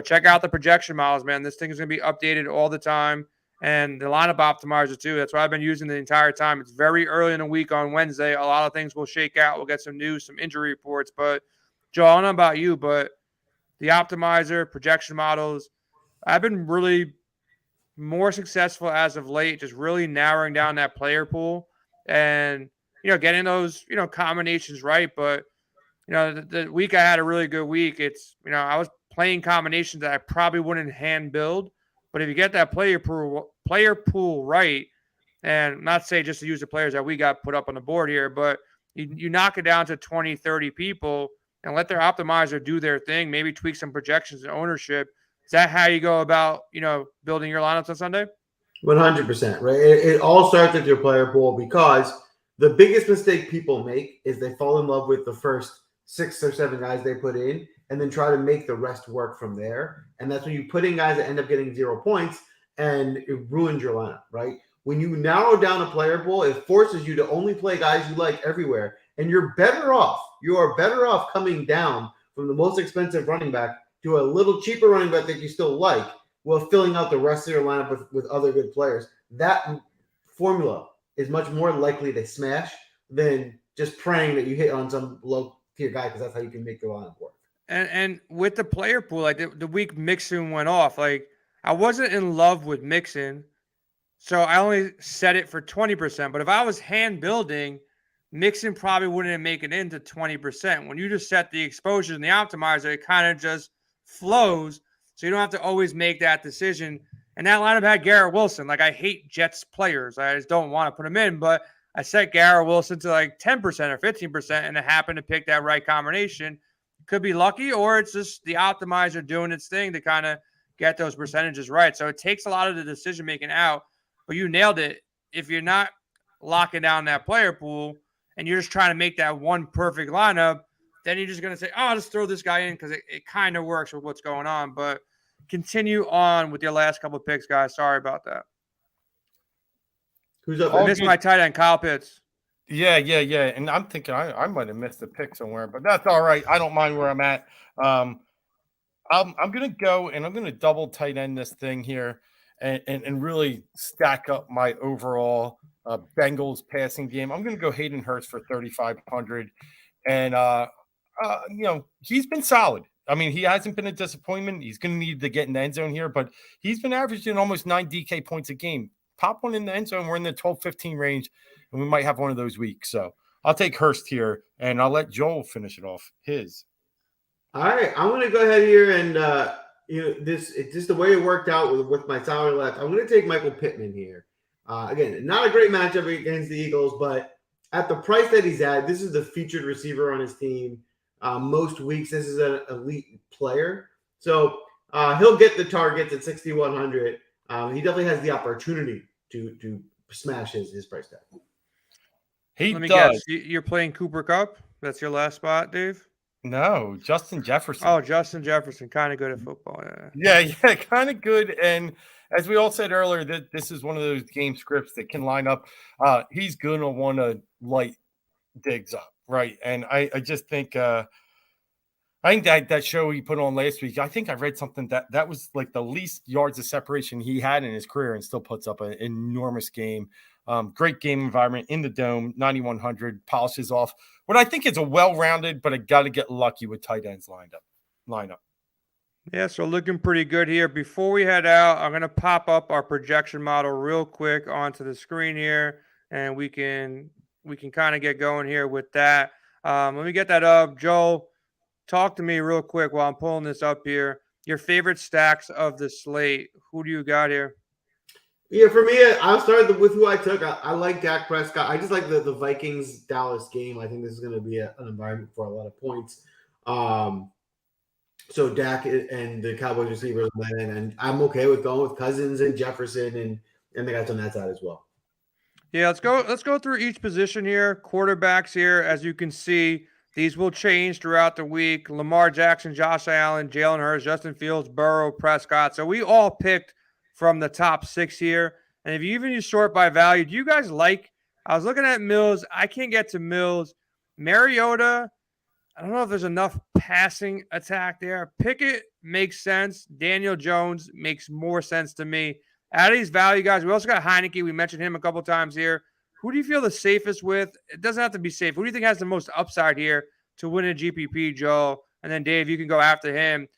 S2: check out the projection models, man. This thing is going to be updated all the time. And the lineup optimizer too. That's what I've been using the entire time. It's very early in the week on Wednesday. A lot of things will shake out. We'll get some news, some injury reports. But Joe, I don't know about you, but the optimizer, projection models, I've been really more successful as of late, just really narrowing down that player pool and, getting those, combinations right. But, the week I had a really good week. It's, I was playing combinations that I probably wouldn't hand build. But if you get that player pool right, and not say just to use the players that we got put up on the board here, but you knock it down to 20, 30 people and let their optimizer do their thing, maybe tweak some projections and ownership. Is that how you go about, building your lineups on Sunday?
S3: 100%, right? It all starts with your player pool, because the biggest mistake people make is they fall in love with the first 6 or 7 guys they put in and then try to make the rest work from there. And that's when you put in guys that end up getting 0 points and it ruins your lineup, right? When you narrow down a player pool, it forces you to only play guys you like everywhere. And you're better off. You are better off coming down from the most expensive running back to a little cheaper running back that you still like, while filling out the rest of your lineup with other good players. That formula is much more likely to smash than just praying that you hit on some low-tier guy, because that's how you can make the lineup work.
S2: And with the player pool, like the week Mixon went off, like I wasn't in love with Mixon, so I only set it for 20%. But if I was hand building, Mixon probably wouldn't make it into 20%. When you just set the exposures and the optimizer, it kind of just flows, so you don't have to always make that decision. And that lineup had Garrett Wilson. Like, I hate Jets players. I just don't want to put him in, but I set Garrett Wilson to like 10% or 15%, and it happened to pick that right combination. Could be lucky, or it's just the optimizer doing its thing to kind of get those percentages right. So it takes a lot of the decision making out, but you nailed it. If you're not locking down that player pool and you're just trying to make that one perfect lineup, then you're just going to say, oh, I'll just throw this guy in because it kind of works with what's going on. But continue on with your last couple of picks, guys. Sorry about that.
S3: Who's up?
S2: I missed my tight end, Kyle Pitts.
S1: Yeah. And I'm thinking I might have missed a pick somewhere, but that's all right. I don't mind where I'm at. I'm going to go and I'm going to double tight end this thing here and really stack up my overall Bengals passing game. I'm going to go Hayden Hurst for 3,500. And, he's been solid. I mean, he hasn't been a disappointment. He's going to need to get in the end zone here, but he's been averaging almost 9 DK points a game. Pop one in the end zone. We're in the 12-15 range, and we might have one of those weeks. So I'll take Hurst here, and I'll let Joel finish it off his.
S3: All right, I'm going to go ahead here and it's just the way it worked out with my salary left. I'm going to take Michael Pittman here. Again, not a great matchup against the Eagles, but at the price that he's at, this is the featured receiver on his team. Most weeks, this is an elite player, so he'll get the targets at 6,100. He definitely has the opportunity to smash his price tag.
S2: Let me guess. You're playing Cooper Kupp? That's your last spot, Dave?
S1: No, Justin Jefferson.
S2: Oh, Justin Jefferson, kind of good at football.
S1: Yeah, kind of good. And as we all said earlier, that this is one of those game scripts that can line up. He's going to want to light Diggs up, right? And I just think I think that show he put on last week, I think I read something that was like the least yards of separation he had in his career and still puts up an enormous game. Great game environment in the dome, 9,100, polishes off what I think is a well-rounded, but I got to get lucky with tight ends lineup.
S2: Yeah, so looking pretty good here. Before we head out, I'm going to pop up our projection model real quick onto the screen here, and we can kind of get going here with that. Let me get that up. Joel, talk to me real quick while I'm pulling this up here. Your favorite stacks of the slate. Who do you got here?
S3: Yeah, for me, I'll start with who I took. I like Dak Prescott. I just like the Vikings-Dallas game. I think this is going to be an environment for a lot of points. So Dak and the Cowboys receivers, and I'm okay with going with Cousins and Jefferson and the guys on that side as well.
S2: Yeah, let's go through each position here. Quarterbacks here, as you can see, these will change throughout the week. Lamar Jackson, Josh Allen, Jalen Hurts, Justin Fields, Burrow, Prescott. So we all picked from the top 6 here. And if you sort by value, do you guys like – I was looking at Mills. I can't get to Mills. Mariota, I don't know if there's enough passing attack there. Pickett makes sense. Daniel Jones makes more sense to me. Out of these value guys, we also got Heineke. We mentioned him a couple times here. Who do you feel the safest with? It doesn't have to be safe. Who do you think has the most upside here to win a GPP, Joe? And then, Dave, you can go after him,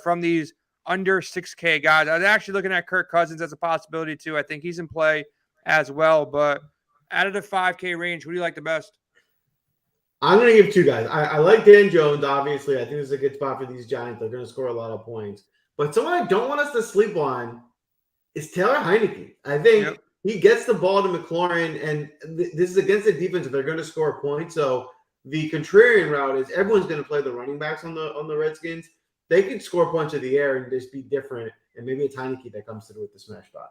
S2: from these under 6K guys. I was actually looking at Kirk Cousins as a possibility, too. I think he's in play as well. But out of the 5K range, who do you like the best?
S3: I'm going to give 2 guys. I like Dan Jones, obviously. I think this is a good spot for these Giants. They're going to score a lot of points. But someone I don't want us to sleep on is Taylor Heineke. I think he gets the ball to McLaurin, and this is against the defense. They're going to score points. So the contrarian route is everyone's going to play the running backs on the Redskins. They could score points of the air and just be different, and maybe it's Heineke that comes through with the smash spot.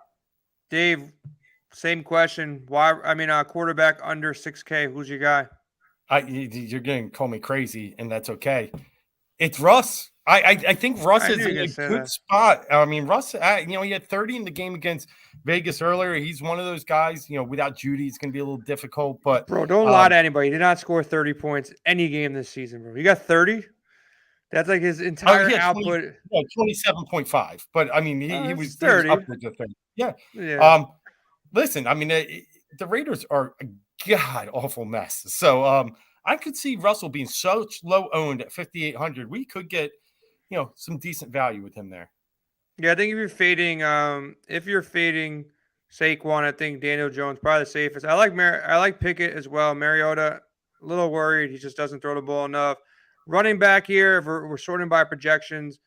S2: Dave, same question. Quarterback under 6K. Who's your guy?
S1: You're going to call me crazy, and that's okay. It's Russ. I think Russ is in a good spot. I mean, Russ, he had 30 in the game against Vegas earlier. He's one of those guys, without Judy, it's going to be a little difficult. But
S2: bro, don't lie to anybody. He did not score 30 points any game this season, bro. You got 30? That's like his entire output.
S1: 27.5. But, I mean, he was
S2: 30.
S1: Upwards of 30. Yeah. Listen, I mean, the Raiders are a god-awful mess. So, I could see Russell being such low-owned at 5,800. We could get some decent value with him there.
S2: Yeah, I think if you're fading Saquon, I think Daniel Jones probably the safest. I like Pickett as well. Mariota, a little worried. He just doesn't throw the ball enough. Running back here, if we're sorting by projections.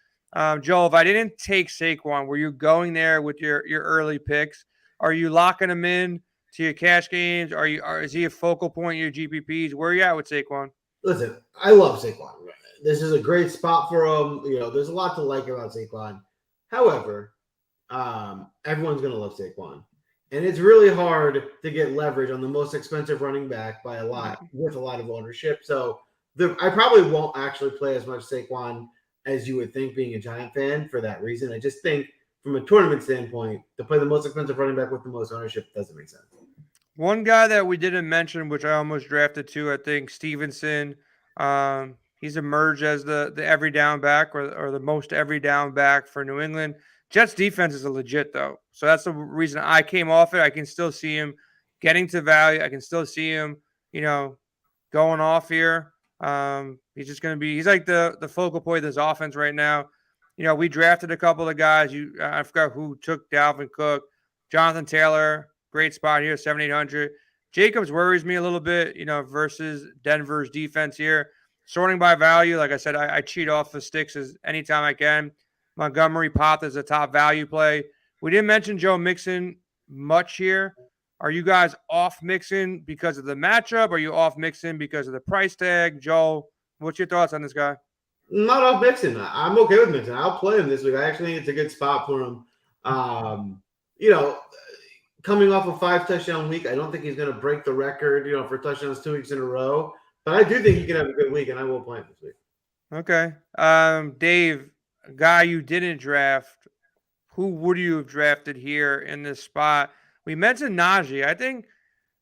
S2: Joel, if I didn't take Saquon, were you going there with your early picks? Are you locking him in to your cash games? Is he a focal point in your GPPs? Where are you at with Saquon?
S3: Listen, I love Saquon. This is a great spot for him. There's a lot to like about Saquon. However, everyone's going to love Saquon. And it's really hard to get leverage on the most expensive running back by a lot with a lot of ownership. So I probably won't actually play as much Saquon as you would think, being a Giant fan, for that reason. I just think from a tournament standpoint, to play the most expensive running back with the most ownership doesn't make sense.
S2: One guy that we didn't mention, which I almost drafted too, I think Stevenson. He's emerged as the every down back or the most every down back for New England. Jets defense is a legit though. So that's the reason I came off it. I can still see him getting to value. I can still see him, going off here. He's just going to be, he's like the focal point of this offense right now. We drafted a couple of guys. I forgot who took Dalvin Cook, Jonathan Taylor. Great spot here, 7,800. Jacobs worries me a little bit, versus Denver's defense here. Sorting by value, like I said, I cheat off the sticks as anytime I can. Montgomery popped as a top value play. We didn't mention Joe Mixon much here. Are you guys off Mixon because of the matchup? Are you off Mixon because of the price tag? Joe, what's your thoughts on this guy?
S3: Not off Mixon. I'm okay with Mixon. I'll play him this week. I actually think it's a good spot for him. Coming off a 5-touchdown week, I don't think he's going to break the record, for touchdowns 2 weeks in a row. But I do think he can have a good week, and I will play him this week.
S2: Okay. Dave, a guy you didn't draft, who would you have drafted here in this spot? We mentioned Najee. I think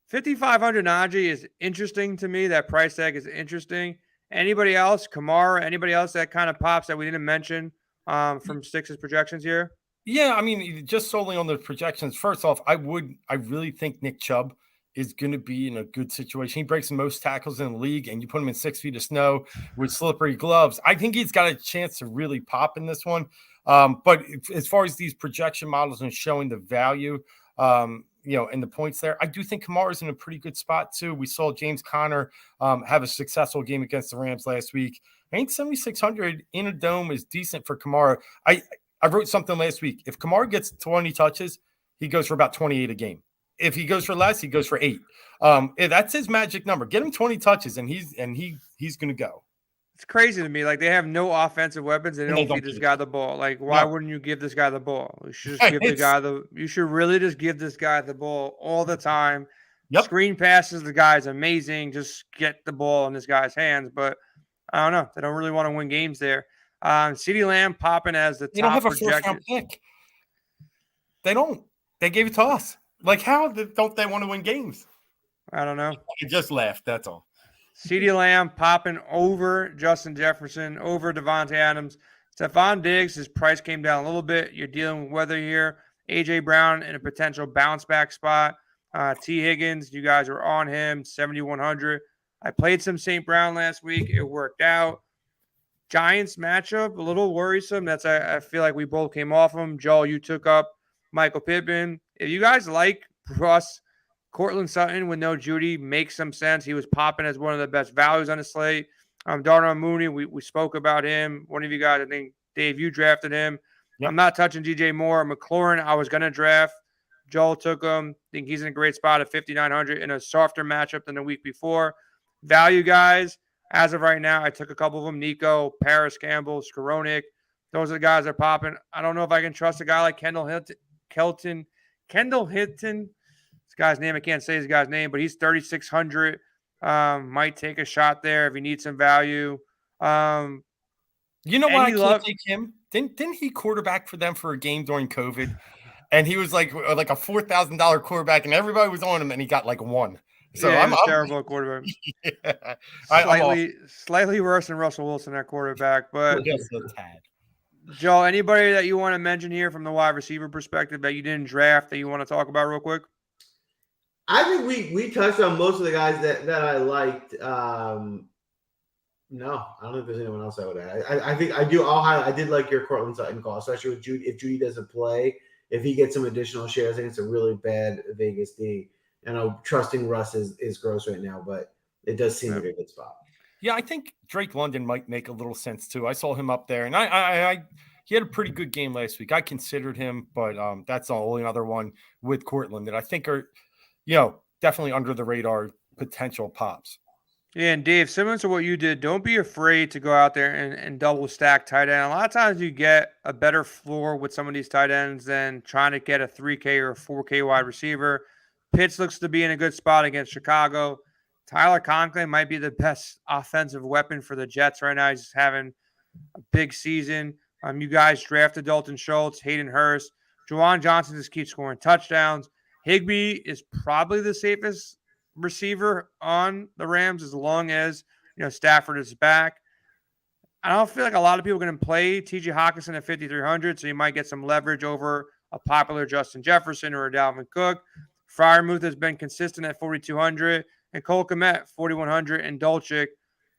S2: 5,500 Najee is interesting to me. That price tag is interesting. Anybody else? Kamara? Anybody else that kind of pops that we didn't mention from Stix's projections here?
S1: Yeah, I mean, just solely on the projections. First off, I really think Nick Chubb is going to be in a good situation. He breaks the most tackles in the league, and you put him in 6 feet of snow with slippery gloves. I think he's got a chance to really pop in this one. But as far as these projection models and showing the value, and the points there, I do think Kamara's in a pretty good spot too. We saw James Conner have a successful game against the Rams last week. I think 7,600 in a dome is decent for Kamara. I wrote something last week. If Kamara gets 20 touches, he goes for about 28 a game. If he goes for less, he goes for 8. That's his magic number. Get him 20 touches, and he's going to go.
S2: It's crazy to me. Like, they have no offensive weapons, and they don't feed this guy the ball. Like, why wouldn't you give this guy the ball? You should just give the guy you should really just give this guy the ball all the time. Yep. Screen passes, the guy's amazing. Just get the ball in this guy's hands. But I don't know. They don't really want to win games there. CeeDee Lamb popping as the top.
S1: They don't have a first-round pick. They don't. They gave it to us. Like, how don't they want to win games?
S2: I don't know.
S1: I just laughed. That's all.
S2: CeeDee Lamb popping over Justin Jefferson, over Devontae Adams. Stephon Diggs, his price came down a little bit. You're dealing with weather here. A.J. Brown in a potential bounce-back spot. T. Higgins, you guys were on him, 7,100. I played some St. Brown last week. It worked out. Giants matchup, a little worrisome. I feel like we both came off him. Joel, you took up Michael Pittman. If you guys like Russ, Cortland Sutton with no Judy makes some sense. He was popping as one of the best values on the slate. Darnell Mooney, we spoke about him. One of you guys, I think, Dave, you drafted him. Yep. I'm not touching DJ Moore. McLaurin, I was going to draft. Joel took him. I think he's in a great spot at 5,900 in a softer matchup than the week before. Value guys, as of right now, I took a couple of them. Nico, Paris Campbell, Skowronek. Those are the guys that are popping. I don't know if I can trust a guy like Kendall Hinton. This guy's name, I can't say his guy's name, but he's 3,600. Might take a shot there if he needs some value.
S1: You know why I can't take him? Didn't he quarterback for them for a game during COVID? And he was like a $4,000 quarterback, and everybody was on him, and he got like 1. So
S2: yeah,
S1: I'm
S2: terrible quarterback.
S1: Yeah.
S2: Slightly worse than Russell Wilson at quarterback, but Joe, anybody that you want to mention here from the wide receiver perspective that you didn't draft that you want to talk about real quick?
S3: I think we touched on most of the guys that I liked. No, I don't think there's anyone else I would add. I think I do. I did like your Cortland Sutton call, especially with Judy. If Judy doesn't play, if he gets some additional shares, I think it's a really bad Vegas D. And I'm trusting Russ is gross right now, but it does seem like a good spot.
S1: Yeah, I think Drake London might make a little sense too. I saw him up there, and he had a pretty good game last week. I considered him, but that's the only other one with Cortland that I think are definitely under the radar potential pops.
S2: Yeah, and Dave, similar to what you did, don't be afraid to go out there and double stack tight end. A lot of times you get a better floor with some of these tight ends than trying to get a 3K or a 4K wide receiver. Pitts looks to be in a good spot against Chicago. Tyler Conklin might be the best offensive weapon for the Jets right now. He's just having a big season. You guys drafted Dalton Schultz, Hayden Hurst. Juwan Johnson just keeps scoring touchdowns. Higbee is probably the safest receiver on the Rams as long as Stafford is back. I don't feel like a lot of people are going to play T.J. Hawkinson at 5,300, so you might get some leverage over a popular Justin Jefferson or a Dalvin Cook. Freiermuth has been consistent at 4,200, and Cole Kmet 4,100, and Dolchik.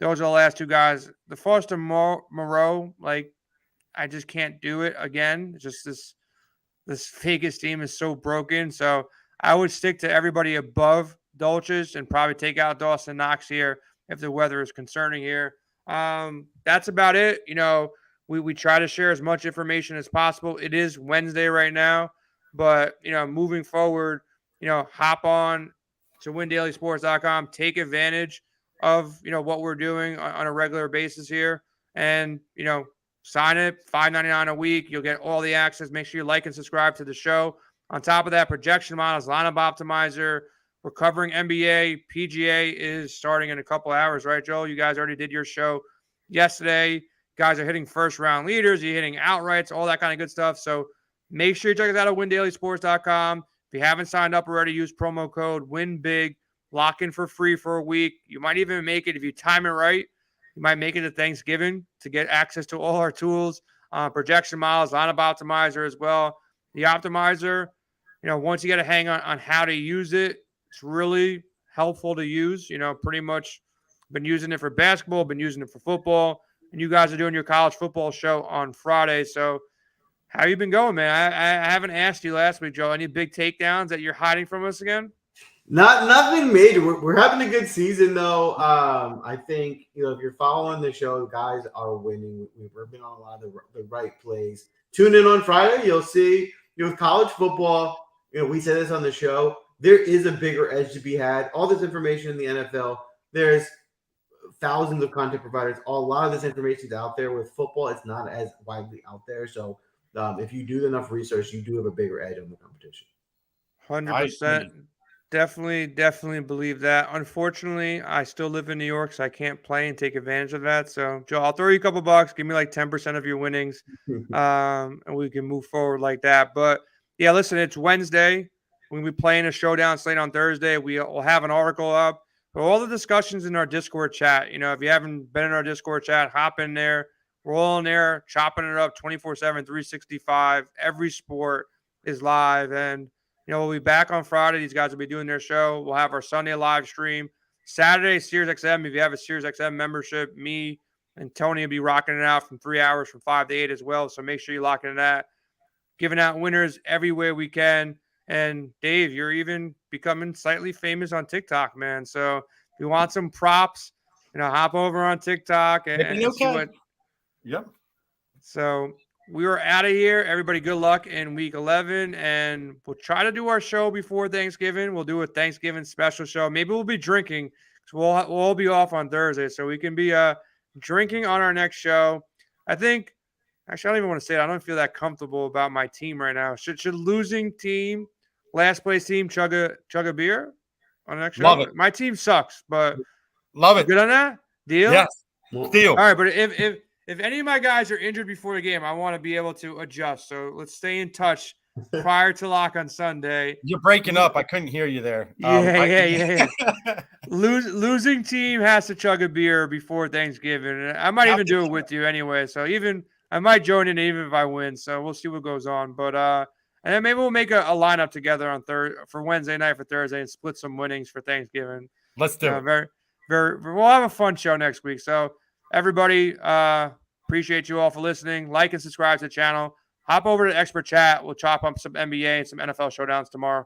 S2: Those are the last two guys. The Foster Moreau, I just can't do it again. It's just this Vegas team is so broken. So I would stick to everybody above Dolchich and probably take out Dawson Knox here if the weather is concerning here. That's about it. We try to share as much information as possible. It is Wednesday right now, but moving forward, hop on to windailysports.com, take advantage of what we're doing on a regular basis here, and sign it, $5.99 a week. You'll get all the access. Make sure you like and subscribe to the show. On top of that, projection models, lineup optimizer. We're covering NBA. PGA is starting in a couple hours, right, Joel? You guys already did your show yesterday. Guys are hitting first-round leaders. You're hitting outrights, all that kind of good stuff. So make sure you check us out at windailysports.com. If you haven't signed up already, use promo code WINBIG. Lock in for free for a week. You might even make it, if you time it right, you might make it to Thanksgiving to get access to all our tools, projection models, lineup optimizer as well. The optimizer, once you get a hang on how to use it, it's really helpful to use. Pretty much been using it for basketball, been using it for football, and you guys are doing your college football show on Friday. So how you been going, man? I haven't asked you last week, Joe. Any big takedowns that you're hiding from us again?
S3: Nothing major. We're having a good season though. I think if you're following the show, guys are winning. We've been on a lot of the right plays. Tune in on Friday. You'll see. With college football, we said this on the show. There is a bigger edge to be had. All this information in the NFL. There's thousands of content providers. A lot of this information is out there. With football, it's not as widely out there. So if you do enough research, you do have a bigger edge on the competition.
S2: 100%. Definitely believe that. Unfortunately, I still live in New York, so I can't play and take advantage of that. So, Joe, I'll throw you a couple bucks. Give me 10% of your winnings, and we can move forward like that. But, yeah, listen, it's Wednesday. We'll be playing a showdown slate on Thursday. We'll have an article up. But all the discussions in our Discord chat, if you haven't been in our Discord chat, hop in there. We're all in there, chopping it up 24/7, 365. Every sport is live, and we'll be back on Friday. These guys will be doing their show. We'll have our Sunday live stream. Saturday, SiriusXM. If you have a SiriusXM membership, me and Tony will be rocking it out from 3 hours from 5 to 8 as well. So make sure you lock in that. Giving out winners everywhere we can. And Dave, you're even becoming slightly famous on TikTok, man. So if you want some props, hop over on TikTok and see what.
S1: Yep.
S2: So we are out of here. Everybody, good luck in week 11. And we'll try to do our show before Thanksgiving. We'll do a Thanksgiving special show. Maybe we'll be drinking because we'll all be off on Thursday. So we can be drinking on our next show. I think, actually, I don't even want to say it. I don't feel that comfortable about my team right now. Should losing team, last place team, chug a beer on the next show?
S1: Love it.
S2: My team sucks, but
S1: love it.
S2: Good on that? Deal?
S1: Yes. Deal.
S2: All right, but if any of my guys are injured before the game, I want to be able to adjust. So let's stay in touch prior to lock on Sunday.
S1: You're breaking up. I couldn't hear you there.
S2: Yeah. Losing team has to chug a beer before Thanksgiving. I might even do it with you anyway. So I might join in even if I win. So we'll see what goes on. But and then maybe we'll make a lineup together on for Wednesday night for Thursday and split some winnings for Thanksgiving.
S1: Let's do it.
S2: We'll have a fun show next week. So everybody, appreciate you all for listening. Like and subscribe to the channel. Hop over to Expert Chat. We'll chop up some NBA and some NFL showdowns tomorrow.